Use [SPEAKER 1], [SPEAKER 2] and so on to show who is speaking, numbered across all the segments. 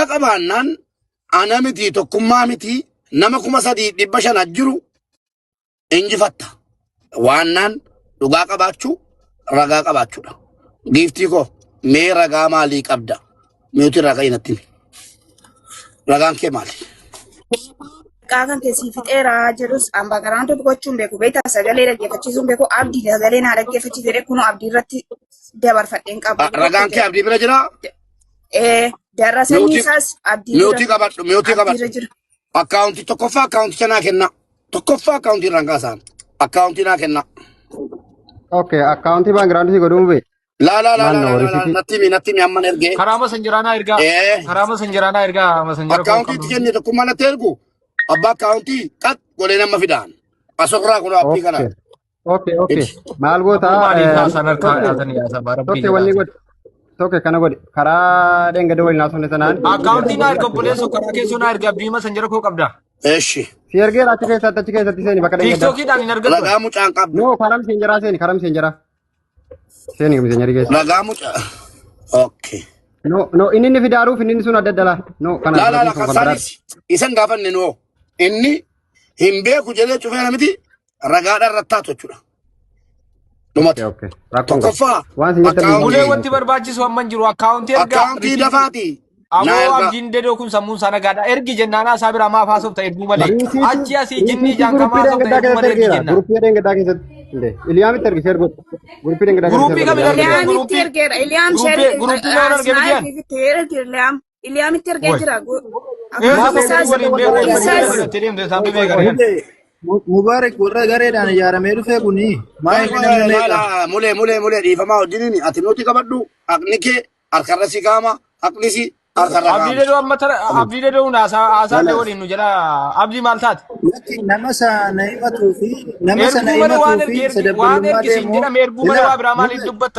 [SPEAKER 1] dhugaa qabaannaan ana miti tokkummaa miti nama 3,500 ajjiru injifatta waannaan dhugaa qabaachuu ragaa qabaachuudha giiftii ko mee ragaa maalii qabda meetu ragaa inatti ragaan kee maali
[SPEAKER 2] Kakan kesi fitera jerus amba garanto gochuun beeku beeta sagalee dhaggeeffachiisuun beeku abdii sagalee na dhaggeeffachiisee kunu abdii irratti dabarfadheen qabu.
[SPEAKER 1] Ragaan kee abdii bira jira?
[SPEAKER 2] Darasanii isaas abdii
[SPEAKER 1] bira jira. Akkaawuntii tokkoffaa akkaawuntii naa kenna. Tokkoffaa akkaawuntii rangaa isaan. Akkaawuntii naa kenna.
[SPEAKER 3] Okay, akkaawuntii baangiraandii godhuun bee.
[SPEAKER 1] La natti mi amman ergee.
[SPEAKER 4] Karaama sanjiraanaa ergaa. Karaama sanjiraanaa ergaa masanjira.
[SPEAKER 1] Akkaawuntii kenne tokkummaa natti ergu. Abba akkaawuntii qat godhee nama fidaan. Asoorraa kun appii kana.
[SPEAKER 3] Okay. Maal goota? Okay, walii godhe. Okay, kana godhe. Karaa dheengada waliin haasofne sanaan.
[SPEAKER 4] Akkaawuntii naa erga obboleessa karaa keessoo naa erga abdii masanjira koo qabda.
[SPEAKER 1] Eeshi.
[SPEAKER 3] Si ergee achi keessatti seeni bakka dheengada.
[SPEAKER 4] TikTokiidhaan hin argatu.
[SPEAKER 1] Ragaa mucaan qabdu.
[SPEAKER 3] No, karam seenjara. Seeni seenjari keessa.
[SPEAKER 1] Ragaa mucaa. Okay.
[SPEAKER 3] No, inni fidaaruuf inni sun adda addala. No, kana.
[SPEAKER 1] La kasaanis isan gaafanne no. Inni hin beeku jedhee cufee namiti ragaadhaan rattaatu jechuudha. Dhumate. Tokkoffaa.
[SPEAKER 4] Ulee wanti barbaachisu amman jiru akkaawuntii ergaa.
[SPEAKER 1] Akkaawuntii dafaati.
[SPEAKER 4] Ammoo abdiin dedoo kun sammuun sana gaadha. Ergi jennaanaa isaa biraa maaf haasofta erguu malee. Achi asii jinnii jaankamaa haasofta erguu malee ergi jenna.
[SPEAKER 3] Guruppii dheengada keessatti. Iliyaamitti ergi sheer godhu. Guruppii dheengada keessatti.
[SPEAKER 4] Guruppii kamii ergi
[SPEAKER 2] Iliyaamitti ergeera. Iliyaam sheer.
[SPEAKER 4] Guruppii waan erge biyya.
[SPEAKER 2] Iliyaamitti ergee jira.
[SPEAKER 5] Mubarak warra gareedhaan ijaaramee dhufe kuni
[SPEAKER 1] mulee dhiifamaa wajjiniin ati nuti qabadhu haqni kee harkarra si kaama haqni si harkarra kaama.
[SPEAKER 4] Abdii dedoo amma abdii dedoo haasaallee waliin nu jala abdii maal taate?
[SPEAKER 5] Nama sana himatuu fi
[SPEAKER 4] waan ergisiin jedhame erguu malee waa biraa maaliif dubbatta?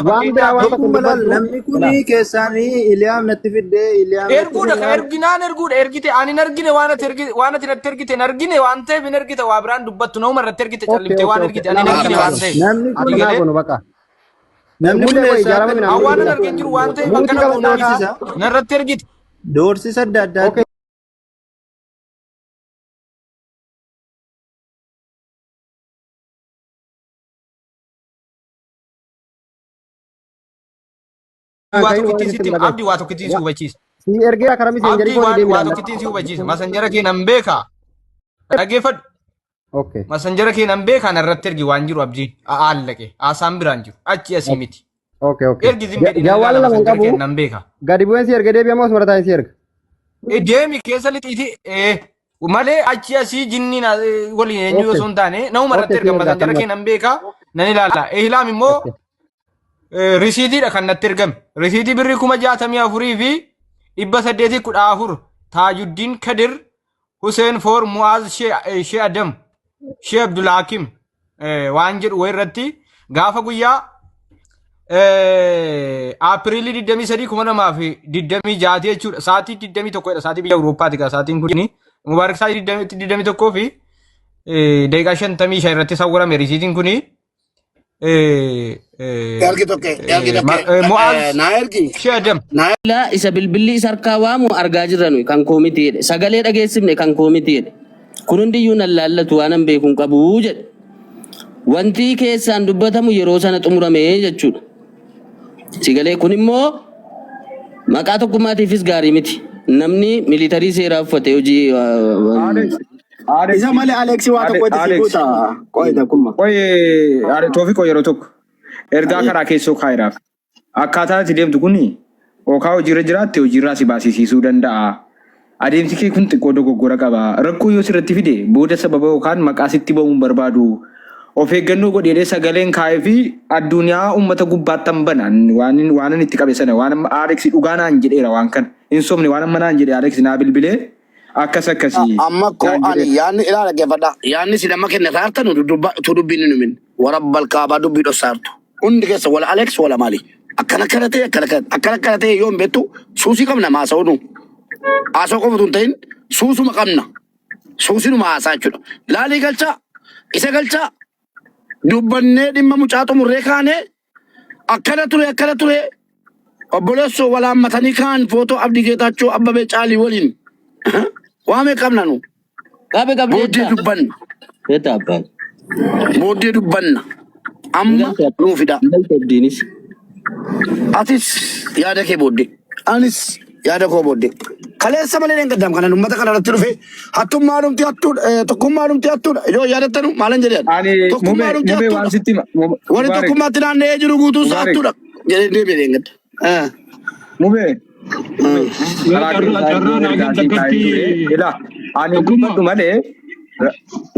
[SPEAKER 5] Namni kuni keessaanii Iliyaam natti fiddee Iliyaam.
[SPEAKER 4] Erguudha erguudha ergite ani hin argine waan ati natti ergite hin argine waan ta'eef hin ergite waa biraan dubbattu nama irratti ergite calliftee waan ergite ani hin argine waan ta'eef.
[SPEAKER 5] Namni kun
[SPEAKER 4] waan hin argin jiru waan ta'eef akka nama narratti ergite.
[SPEAKER 5] Doorsisa adda addaa.
[SPEAKER 4] Abdii waa tokkittiin si hubachiisa.
[SPEAKER 3] Si ergee akkarami seenjari
[SPEAKER 4] Abdii waa tokkittiin si hubachiisa. Masanjara kee nan beeka. Dhaggeeffadhu.
[SPEAKER 3] Okay.
[SPEAKER 4] Masanjara kee nan beeka narratti ergi waan jiru abdiin aallaqe haasaan biraan jiru achi asii miti.
[SPEAKER 3] Okay.
[SPEAKER 4] Ergi zimbee dhiirri masanjara kee nan beeka.
[SPEAKER 3] Gadi bu'een si erga deebi'amoo osuma rataa si erga.
[SPEAKER 4] Deemi keessa lixiiti malee achi asii jinniin waliin eenyu osoo hin taane nama irratti erga masanjara kee nan beeka nan ilaala. Ihlaam immoo risiitiidha kan natti ergame. Risiitii birrii 64,000 fi 814 Taajuddiin Kadir Hussein for Muaz Shee Adam Shee Abdul Hakim waan jedhu wayirratti gaafa guyyaa Aapiriilii 23 2026 jechuudha. Sa'aatii 21dha. Sa'aatii biyya Awurooppaati gaa sa'aatiin kun Mubaarak sa'aatii 21 fi daqiiqaa 55 irratti sawwarame risiitiin kuni.
[SPEAKER 6] Isa bilbilli isa harkaa waamu argaa jirran kan koomitiidha. Sagalee dhageessifne kan koomitiidha. Kun hundiyyuu nan laallatu waan hin beekuun qabu jedhe. Wanti keessaan dubbatamu yeroo sana xumurame jechuudha. Sagalee kun immoo maqaa tokkummaatiifis gaarii miti. Namni militarii seeraa uffatee hojii
[SPEAKER 5] Isa malee Aleeksi waa tokko itti siquuta. Qo'ita kumma.
[SPEAKER 7] Toofiqoo yeroo tokko ergaa karaa keessoo kaayiraaf akkaataa itti deemtu kuni yookaan hojiirra jiraatte hojiirraa si baasisiisuu danda'a. Adeemsi kee kun xiqqoo dogoggora qaba. Rakkoo yoo sirratti fide booda sababa yookaan maqaa sitti bahuun barbaadu. Of eeggannoo godhee sagaleen kaa'ee fi addunyaa uummata gubbaattan banan waan itti qabe sana waan Aleeksi dhugaanaan jedheera waan kan hin sobne waan manaan jedhe Aleeksi naa bilbilee. Akkasii.
[SPEAKER 1] Amma ko ani yaanni ilaala geeffadha. Yaanni si nama kenne saartan tu dubbiin numin. Warabbal kaabaa dubbii dhossaartu. Hundi keessa wala Aleeks wala maali. Akkana ta'e yoo hin beektu suusii qabna maasa'uu nu. Haasa'u qofatu hin ta'in suusuma qabna. Suusinuma haasaa jechuudha. Laalii galchaa isa galchaa dubbannee dhimma mucaa xumurree kaanee akkana ture obboleessoo walaammatanii kaan footoo abdii geetaachoo abbabee caalii waliin waamee qabna nu
[SPEAKER 6] Qabe
[SPEAKER 1] booddee
[SPEAKER 6] qabdeetta.
[SPEAKER 1] dubbanna
[SPEAKER 6] Beeta abbaan.
[SPEAKER 1] booddee dubbanna amma nuu fida
[SPEAKER 6] Galta abdiinis.
[SPEAKER 1] atis yaada kee booddee anis yaada koo booddee kaleessa malee hin gaddam kana ummata kana irratti dhufe hattummaa dhumti hattuudha tokkummaa dhumti hattuudha yoo yaadattanu maalan jedhan
[SPEAKER 7] Ani
[SPEAKER 1] tokkummaa dhumti
[SPEAKER 7] mube waan
[SPEAKER 1] hattuudha
[SPEAKER 7] sitti
[SPEAKER 1] warri tokkummaatti naanna'ee jiru guutuu isaa hattuudha jedhee deebi'ee hin gadda.
[SPEAKER 7] mube ila ani dubbadhu malee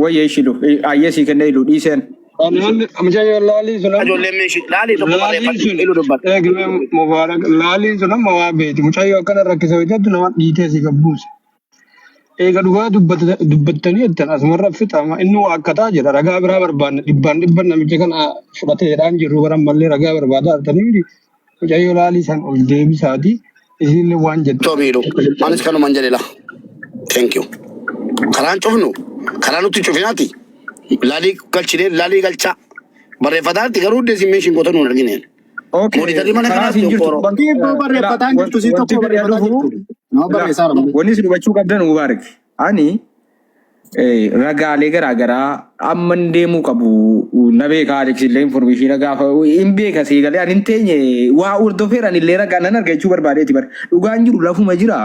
[SPEAKER 7] wayyee shilu ayyee sii kennee ilu dhiiseen.
[SPEAKER 1] Ijoolleen meeshii laalii tokko barreeffatu ilu dubbata.
[SPEAKER 8] Laaliin sun amma waa beeti. Mucayyoo akkana rakkisa hojjetu nama dhiitee si gabbuuse. Eega dhugaa dubbattanii jettan asumarra fixama. Inni waa akkataa jira. Ragaa biraa barbaanne dhibban namicha kana fudhateedhaan jirru baran mallee ragaa barbaadaa artanii miti. Mucayyoo laalii san ol deebisaati. Isinillee waan jettu.
[SPEAKER 1] Tomiidhu anis kanuman jedhela. Thank you. Karaan cufnu karaa nutti cufinaati. Laalii galchine laalii galchaa barreeffataatti garuu deesimeeshin goota nuun argineen. Mooditanii mana kanaatti yokkoro.
[SPEAKER 5] Barreeffataan jirtu si tokko barreeffataa jirtu. Nama barreessaa ramu.
[SPEAKER 7] Wanni si hubachuu qabdan Mubaarak. Ani ragaalee garaagaraa amman deemuu qabu na beekaa Aleksillee informeeshinii gaafa hin beeka sii galee ani hin teenye waa hordofeeran illee ragaa nan argachuu barbaadeeti bar dhugaan jiru lafuma jira.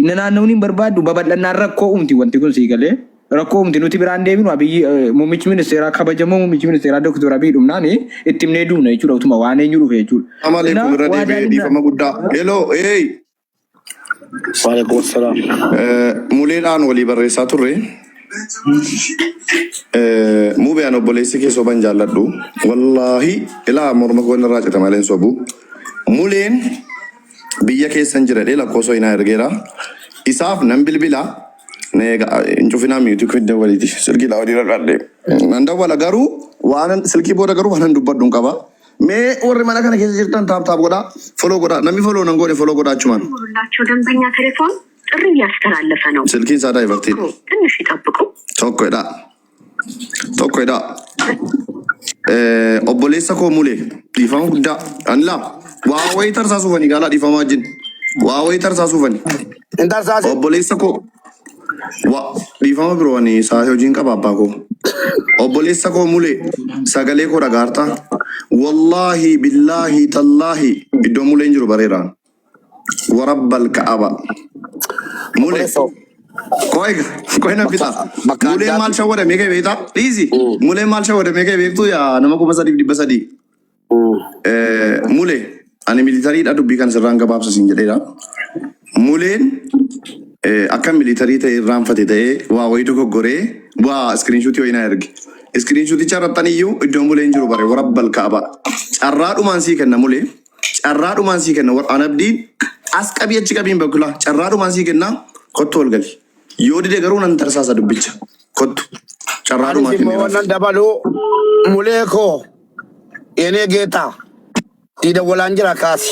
[SPEAKER 7] Naannawni hin barbaadu babal'annaan rakkoo uumti wanti kun sii galee. Rakkoo uumti nuti biraan deebinu abiyyi muummichi ministeeraa kabajamoo muummichi ministeeraa Dr. Abiy dhumnaan itti himnee duuna jechuudha utuma waan eenyu dhufe jechuudha.
[SPEAKER 9] Amaleekum irra deebi'ee dhiifama guddaa. Hello, hey.
[SPEAKER 1] Waalaikum salaam.
[SPEAKER 9] Muleedhaan walii barreessaa turre. Mubeen obboleessi kee soban jaalladhu. Wallaahi ilaa morma koo irraa cita malee sobu. Muleen biyya keessan jira dhee lakkoosoo hinaa ergeera. Isaaf nan bilbila. Incufinaa miyuutii kudde waliiti silkii laa walii raqadhe. Nan dawwala garuu waan silkii booda garuu waan dubbadhu hin qaba. Mee warri mana kana keessa jirtan taap godhaa foloo godhaa namni foloo nan goone foloo godhaa achumaan.
[SPEAKER 10] ሁላቸው ደንበኛ ቴሌፎን ጥሪ እያስተላለፈ ነው።
[SPEAKER 9] Silkiin isaa daayivartii.
[SPEAKER 10] ትንሽ ይጠብቁ።
[SPEAKER 9] Tokkodha. Obboleessa koo Mulee dhiifama guddaa anlaa waa wayii tarsaasuufani gaalaa dhiifama wajjin waa wayii tarsaasuufani.
[SPEAKER 1] Intarsaase.
[SPEAKER 9] Obboleessa koo dhiifama birooni saa hojiin qaba abbaa koo. Obboleessa koo Mulee sagalee koo dhagaarta. Wallaahi billaahi tallaahi iddoo Muleen jiru bareeraan. Warabbal ka'aba. Mulee. Koi na pita. Mulee maal shawwada meeqa beektaa? Dhiisi. Mulee maal shawwada meeqa beektuu yaa nama 300,000. Mulee ani militariidha dubbii kan sirraan gabaabsa siin jedheedha. Muleen akka militarii ta'e irraanfate ta'ee waa wayii dogoggoree waa iskiriinshuutii wayii na erge. Iskiriinshuuticha irrattaniyyuu iddoo Muleen jiru bare warabbal ka'aba. Carraadhumaan sii kenna Mulee. Carraadhumaan sii kenna warraan abdiin as qabii achi qabiin bakkula. Carraadhumaan sii kenna kottu ol gali. Yoo dide garuu nan tarsaasa dubbicha. Kottu. Carraadhumaan
[SPEAKER 1] kenna. Wannan dabaluu Mulee koo yenee geetaa diida walaan jira kaasi.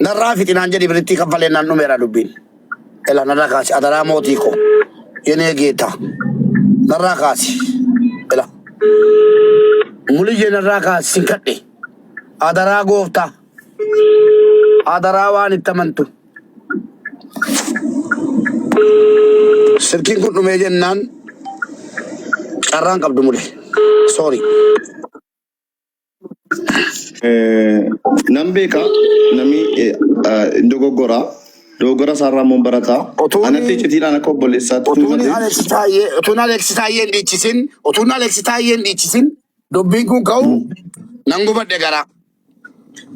[SPEAKER 1] Narraa fixinaan jedhi biritti kaffalee naan dhumeera dubbiin. Ela narraa kaasi adaraa mootii koo yenee geetaa narraa kaasi. Ela Muliyyee narraa kaasi sin kadhe adaraa gooftaa adaraa waan itti amantu. Silkiin kun dhumee jennaan carraan qabdu Mulee. Sorry.
[SPEAKER 9] Nan beeka nami dogoggora isaarraa immoo barata. Anatti icitiidhaan akka obboleessaatti.
[SPEAKER 1] Utuun Aleksi Taayyeen dhiichisin dubbiin kun ka'u nan gubadhe gara.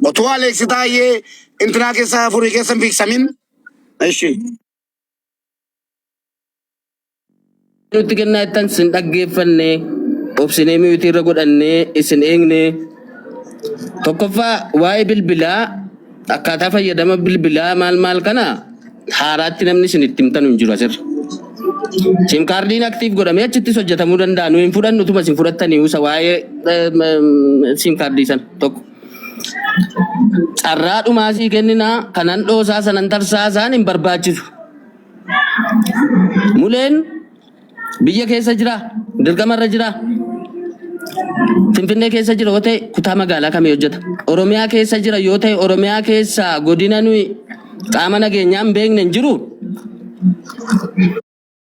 [SPEAKER 1] Utuu Aleksi Taayyee intinaa keessa furii keessa hin fiiksamin. Ishi.
[SPEAKER 6] Nuti kennaa ittaan sin dhaggeeffanne obsinee miyuutii irra godhannee isin eegne. Tokkoffaa waa'ee bilbilaa akkaataa fayyadama bilbilaa maal kana haaraatti namni isin itti himtan hin jiru asirra. Sim kaardiin aktiif godhamee achittis hojjetamuu danda'a. Nu hin fudhannu utuma isin fudhattanii usa waa'ee sim kaardii sana tokko. Carraa dhumaasii kenninaa kanan dhoosaa sanan tarsaasaan hin barbaachisu. Muleen biyya keessa jira, dirqamarra jira. Finfinnee keessa jira yoo ta'e kutaa magaalaa kamii hojjeta? Oromiyaa keessa jira yoo ta'e Oromiyaa keessa godina nuyi qaama nageenyaa hin beekne hin jiru.